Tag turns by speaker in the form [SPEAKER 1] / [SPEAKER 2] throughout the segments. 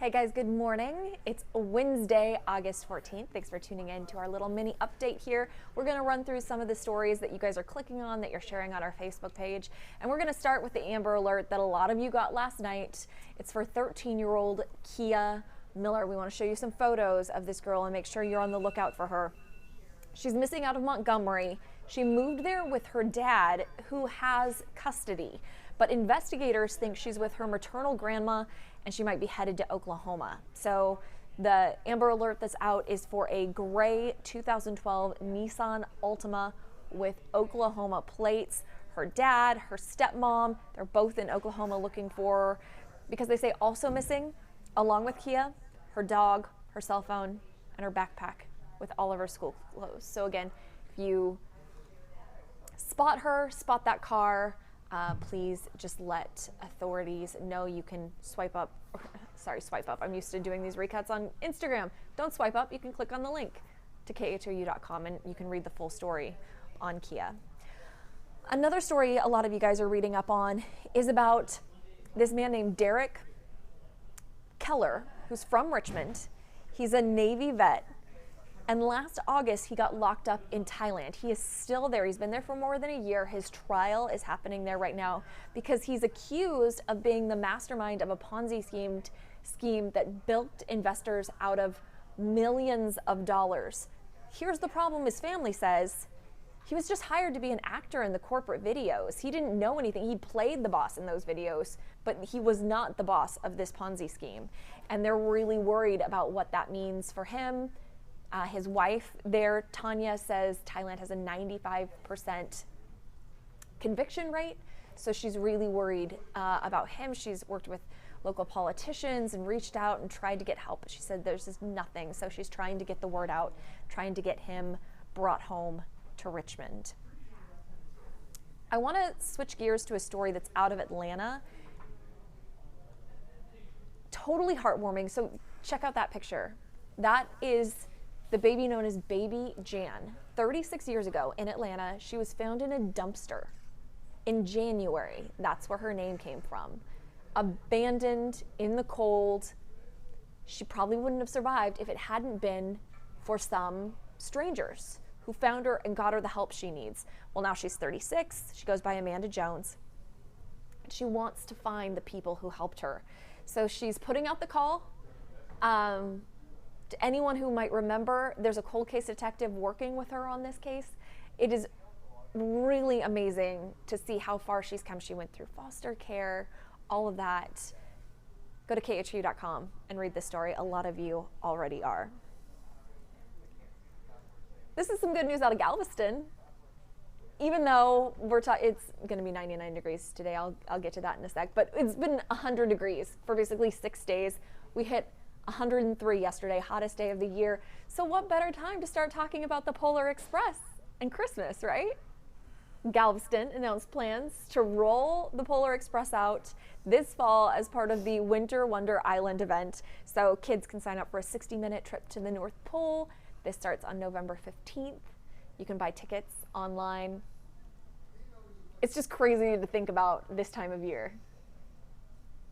[SPEAKER 1] Hey guys, good morning. It's Wednesday, August 14th. Thanks for tuning in to our little mini update here. We're going to run through some of the stories that you guys are clicking on, that you're sharing on our Facebook page. And we're going to start with the Amber Alert that a lot of you got last night. It's for 13-year-old Kia Miller. We want to show you some photos of this girl and make sure you're on the lookout for her. She's missing out of Montgomery. She moved there with her dad, who has custody. But investigators think she's with her maternal grandma and she might be headed to Oklahoma. So the Amber Alert that's out is for a gray 2012 Nissan Altima with Oklahoma plates. Her dad, her stepmom, they're both in Oklahoma looking for her, because they say also missing, along with Kia, her dog, her cell phone, and her backpack with all of her school clothes. So again, if you spot that car, please just let authorities know. You can swipe up. I'm used to doing these recuts on Instagram. Don't swipe up. You can click on the link to khou.com and you can read the full story on Kia. Another story a lot of you guys are reading up on is about this man named Derek Keller, who's from Richmond. He's a Navy vet. And last August, he got locked up in Thailand. He is still there. He's been there for more than a year. His trial is happening there right now because he's accused of being the mastermind of a Ponzi scheme that bilked investors out of millions of dollars. Here's the problem, his family says. He was just hired to be an actor in the corporate videos. He didn't know anything. He played the boss in those videos, but he was not the boss of this Ponzi scheme. And they're really worried about what that means for him. His wife there, Tanya, says Thailand has a 95% conviction rate. So she's really worried about him. She's worked with local politicians and reached out and tried to get help. But she said there's just nothing. So she's trying to get the word out, trying to get him brought home to Richmond. I want to switch gears to a story that's out of Atlanta. Totally heartwarming. So check out that picture. That is the baby known as Baby Jan. 36 years ago in Atlanta, she was found in a dumpster in January. That's where her name came from. Abandoned in the cold. She probably wouldn't have survived if it hadn't been for some strangers who found her and got her the help she needs. Well, now she's 36. She goes by Amanda Jones. She wants to find the people who helped her. So she's putting out the call. To anyone who might remember, there's a cold case detective working with her on this case. It is really amazing to see how far she's come. She went through foster care, all of that. Go to khou.com and read this story. A lot of you already are. This is some good news out of Galveston. Even though it's going to be 99 degrees today, I'll get to that in a sec, but it's been 100 degrees for basically 6 days. We hit 103 yesterday, hottest day of the year. So what better time to start talking about the Polar Express and Christmas, right? Galveston announced plans to roll the Polar Express out this fall as part of the Winter Wonder Island event. So kids can sign up for a 60-minute trip to the North Pole. This starts on November 15th. You can buy tickets online. It's just crazy to think about this time of year,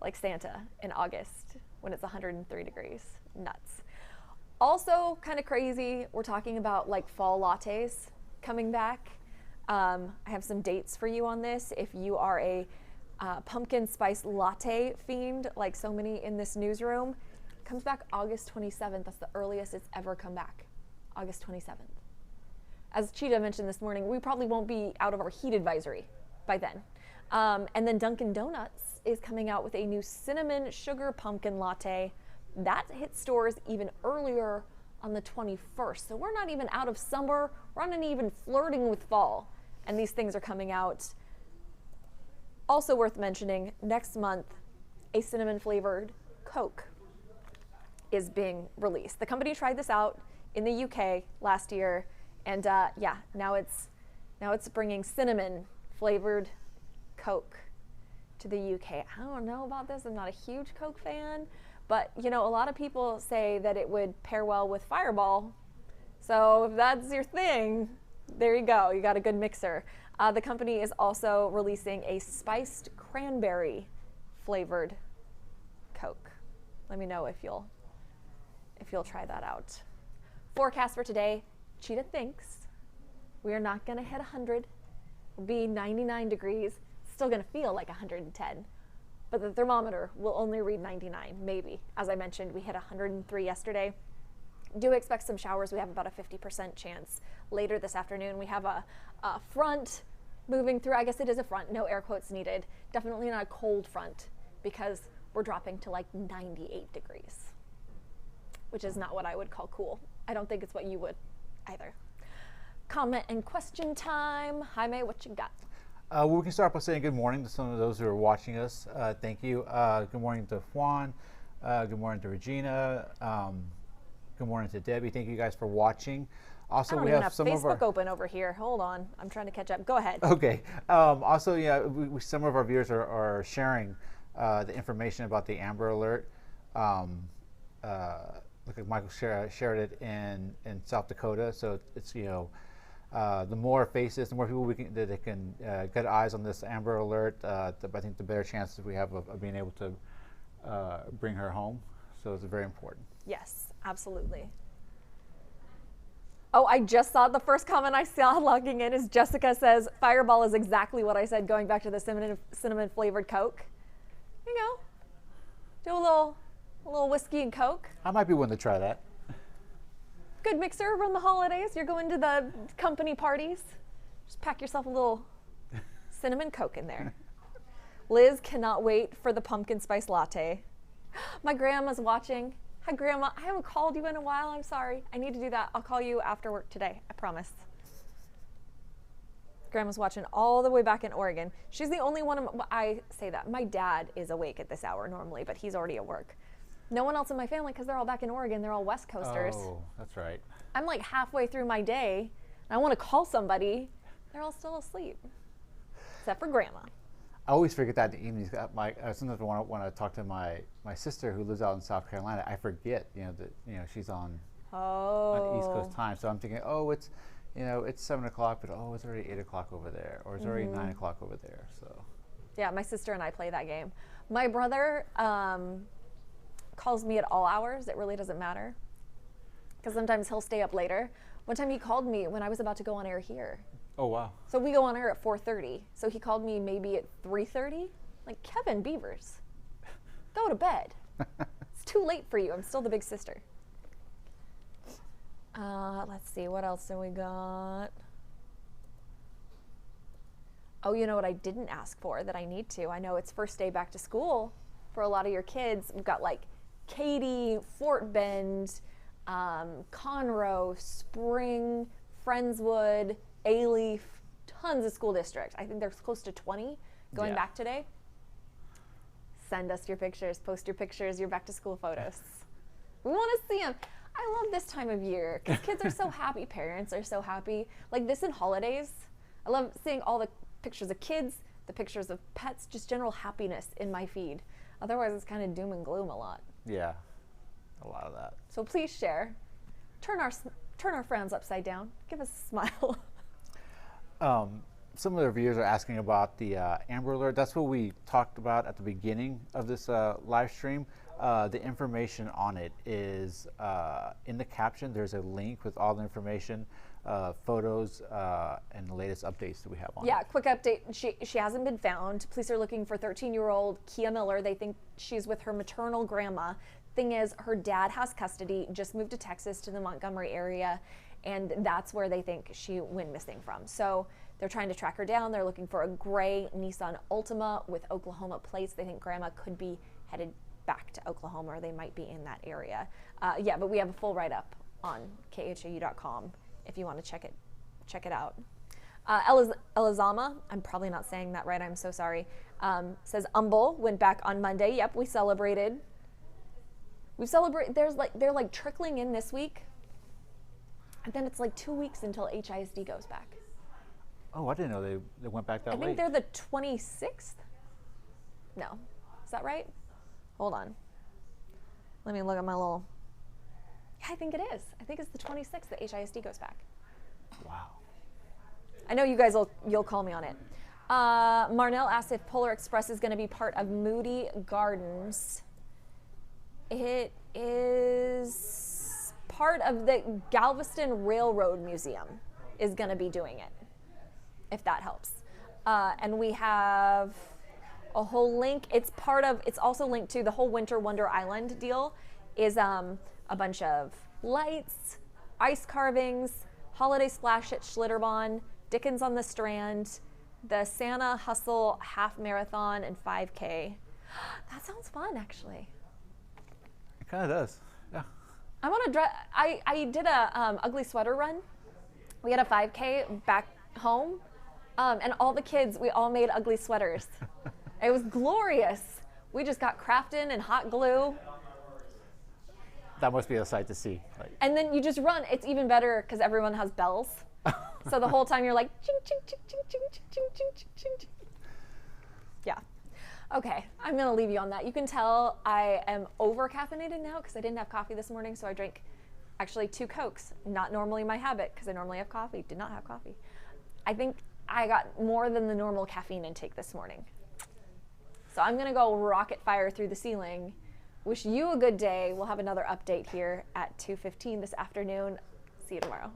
[SPEAKER 1] like Santa in August, when it's 103 degrees. Nuts. Also kind of crazy, we're talking about like fall lattes coming back. I have some dates for you on this. If you are a pumpkin spice latte fiend, like so many in this newsroom, it comes back August 27th. That's the earliest it's ever come back, August 27th. As Cheetah mentioned this morning, we probably won't be out of our heat advisory by then. And then Dunkin Donuts is coming out with a new cinnamon sugar pumpkin latte. That hits stores even earlier on the 21st. So we're not even out of summer. We're not even flirting with fall. And these things are coming out. Also worth mentioning, next month, a cinnamon flavored Coke is being released. The company tried this out in the UK last year. And now it's bringing cinnamon flavored Coke to the UK. I don't know about this. I'm not a huge Coke fan, but you know, a lot of people say that it would pair well with Fireball. So if that's your thing, there you go. You got a good mixer. The company is also releasing a spiced cranberry flavored Coke. Let me know if you'll try that out. Forecast for today, Cheetah thinks we are not going to hit 100. It'll be 99 degrees. Still going to feel like 110. But the thermometer will only read 99, maybe. As I mentioned, we hit 103 yesterday. Do expect some showers. We have about a 50% chance later this afternoon. We have a front moving through. I guess it is a front. No air quotes needed. Definitely not a cold front because we're dropping to like 98 degrees, which is not what I would call cool. I don't think it's what you would either. Comment and question time. Jaime, what you got?
[SPEAKER 2] Well, we can start by saying good morning to some of those who are watching us. Thank you. Good morning to Juan. Good morning to Regina. Good morning to Debbie. Thank you guys for watching. Also,
[SPEAKER 1] I don't even have Facebook open over here. Hold on. I'm trying to catch up. Go ahead.
[SPEAKER 2] Okay. Also, yeah, some of our viewers are sharing the information about the Amber Alert. Look at Michael shared it in South Dakota. So it's, the more faces, the more people that can get eyes on this Amber Alert, I think the better chances we have of being able to bring her home. So it's very important.
[SPEAKER 1] Yes, absolutely. Oh, I just saw the first comment I saw logging in is Jessica says, Fireball is exactly what I said, going back to the cinnamon flavored Coke. Do a little whiskey and Coke.
[SPEAKER 2] I might be willing to try that.
[SPEAKER 1] Good mixer around the holidays. You're going to the company parties. Just pack yourself a little cinnamon Coke in there. Liz cannot wait for the pumpkin spice latte. My grandma's watching. Hi, Grandma. I haven't called you in a while. I'm sorry. I need to do that. I'll call you after work today. I promise. Grandma's watching all the way back in Oregon. She's the only one. I say that. My dad is awake at this hour normally, but he's already at work. No one else in my family because they're all back in Oregon. They're all West Coasters.
[SPEAKER 2] Oh, that's right.
[SPEAKER 1] I'm like halfway through my day, and I want to call somebody. They're all still asleep, except for Grandma.
[SPEAKER 2] I always forget that in the evenings. Sometimes when I talk to my sister who lives out in South Carolina, I forget that she's on East Coast time. So I'm thinking, it's 7 o'clock, but it's already 8 o'clock over there, or it's already 9 o'clock over there. So
[SPEAKER 1] yeah, my sister and I play that game. My brother calls me at all hours. It really doesn't matter because sometimes he'll stay up later. One time he called me when I was about to go on air here.
[SPEAKER 2] Oh, wow.
[SPEAKER 1] So we go on air at 4:30. So he called me maybe at 3:30. Like, Kevin Beavers, go to bed. It's too late for you. I'm still the big sister. Let's see. What else do we got? Oh, you know what I didn't ask for that I need to? I know it's first day back to school for a lot of your kids. We've got like Katy, Fort Bend, Conroe, Spring, Friendswood, Alief, tons of school districts. I think there's close to 20 going back today. Send us your pictures, post your pictures, your back to school photos. We want to see them. I love this time of year because kids are so happy, parents are so happy. Like this in holidays, I love seeing all the pictures of kids, the pictures of pets, just general happiness in my feed. Otherwise it's kind of doom and gloom a lot.
[SPEAKER 2] Yeah, a lot of that.
[SPEAKER 1] So please share. Turn our frowns upside down. Give us a smile.
[SPEAKER 2] Some of the viewers are asking about the Amber Alert. That's what we talked about at the beginning of this live stream. The information on it is in the caption. There's a link with all the information, photos, and the latest updates that we have on it.
[SPEAKER 1] Yeah, quick update. She hasn't been found. Police are looking for 13-year-old Kia Miller. They think she's with her maternal grandma. Thing is, her dad has custody, just moved to Texas to the Montgomery area, and that's where they think she went missing from. So they're trying to track her down. They're looking for a gray Nissan Altima with Oklahoma plates. They think grandma could be headed back to Oklahoma, or they might be in that area. Yeah, but we have a full write-up on khau.com if you want to check it out. Elizama, I'm probably not saying that right, I'm so sorry, says Humble went back on Monday. Yep, we celebrated. They're like trickling in this week, and then it's like 2 weeks until HISD goes back.
[SPEAKER 2] Oh, I didn't know they went back that late.
[SPEAKER 1] I think they're the 26th. No, is that right? Hold on. Let me look at my little. Yeah, I think it is. I think it's the 26th that HISD goes back.
[SPEAKER 2] Wow.
[SPEAKER 1] I know you guys you'll call me on it. Marnell asked if Polar Express is going to be part of Moody Gardens. It is part of the Galveston Railroad Museum is going to be doing it, if that helps. And we have a whole link. It's also linked to the whole Winter Wonder Island deal is a bunch of lights, ice carvings, holiday splash at Schlitterbahn, Dickens on the Strand, the Santa Hustle half marathon and 5K. That sounds fun, actually.
[SPEAKER 2] It kind of does. Yeah.
[SPEAKER 1] I want to dress. I did a ugly sweater run. We had a 5K back home, and all the kids, we all made ugly sweaters. It was glorious. We just got crafting and hot glue.
[SPEAKER 2] That must be a sight to see.
[SPEAKER 1] And then you just run. It's even better because everyone has bells. So the whole time you're like, ching, ching, ching, ching, ching, ching, ching, ching, ching, ching, ching. Yeah. Okay, I'm going to leave you on that. You can tell I am over caffeinated now because I didn't have coffee this morning, so I drank actually 2 Cokes. Not normally my habit because I normally have coffee. Did not have coffee. I think I got more than the normal caffeine intake this morning. So I'm going to go rocket fire through the ceiling. Wish you a good day. We'll have another update here at 2:15 this afternoon. See you tomorrow.